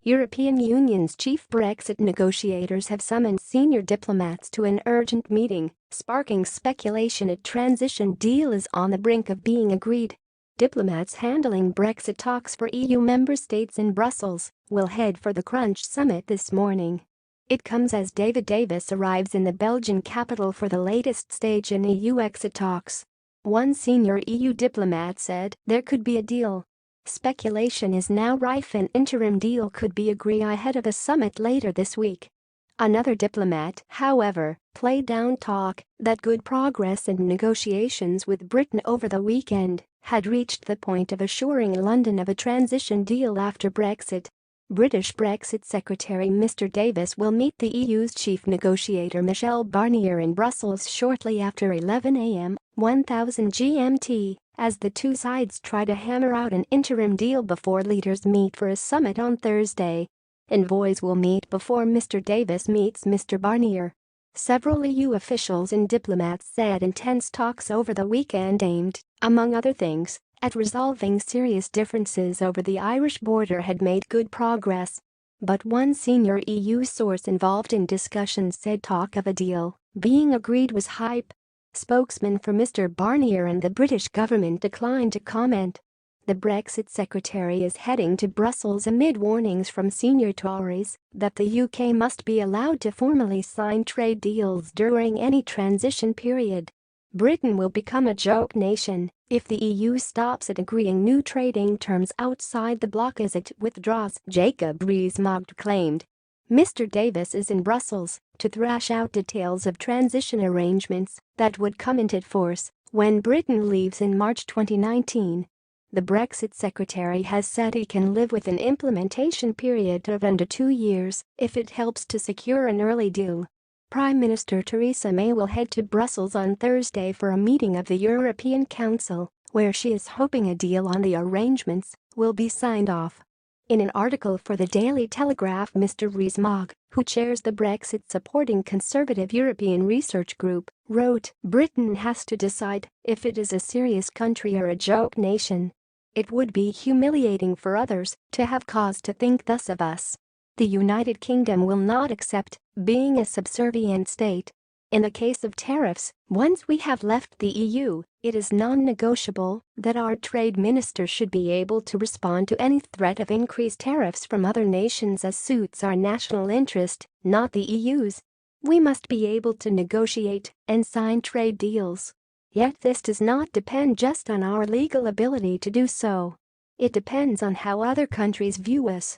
European Union's chief Brexit negotiators have summoned senior diplomats to an urgent meeting, sparking speculation a transition deal is on the brink of being agreed. Diplomats handling Brexit talks for EU member states in Brussels will head for the Crunch summit this morning. It comes as David Davis arrives in the Belgian capital for the latest stage in EU exit talks. One senior EU diplomat said there could be a deal. Speculation is now rife an interim deal could be agreed ahead of a summit later this week. Another diplomat, however, played down talk that good progress in negotiations with Britain over the weekend had reached the point of assuring London of a transition deal after Brexit. British Brexit Secretary Mr Davis will meet the EU's chief negotiator Michel Barnier in Brussels shortly after 11 a.m. 1000 GMT, as the two sides try to hammer out an interim deal before leaders meet for a summit on Thursday. Envoys will meet before Mr Davis meets Mr Barnier. Several EU officials and diplomats said intense talks over the weekend aimed, among other things, at resolving serious differences over the Irish border had made good progress. But one senior EU source involved in discussions said talk of a deal being agreed was hype. Spokesman for Mr Barnier and the British government declined to comment. The Brexit secretary is heading to Brussels amid warnings from senior Tories that the UK must be allowed to formally sign trade deals during any transition period. Britain will become a joke nation if the EU stops at agreeing new trading terms outside the bloc as it withdraws, Jacob Rees-Mogg claimed. Mr Davis is in Brussels to thrash out details of transition arrangements that would come into force when Britain leaves in March 2019. The Brexit secretary has said he can live with an implementation period of under 2 years if it helps to secure an early deal. Prime Minister Theresa May will head to Brussels on Thursday for a meeting of the European Council, where she is hoping a deal on the arrangements will be signed off. In an article for the Daily Telegraph, Mr Rees-Mogg, who chairs the Brexit-supporting Conservative European Research Group, wrote, "Britain has to decide if it is a serious country or a joke nation. It would be humiliating for others to have cause to think thus of us. The United Kingdom will not accept being a subservient state. In the case of tariffs, once we have left the EU, it is non-negotiable that our trade minister should be able to respond to any threat of increased tariffs from other nations as suits our national interest, not the EU's. We must be able to negotiate and sign trade deals. Yet this does not depend just on our legal ability to do so. It depends on how other countries view us.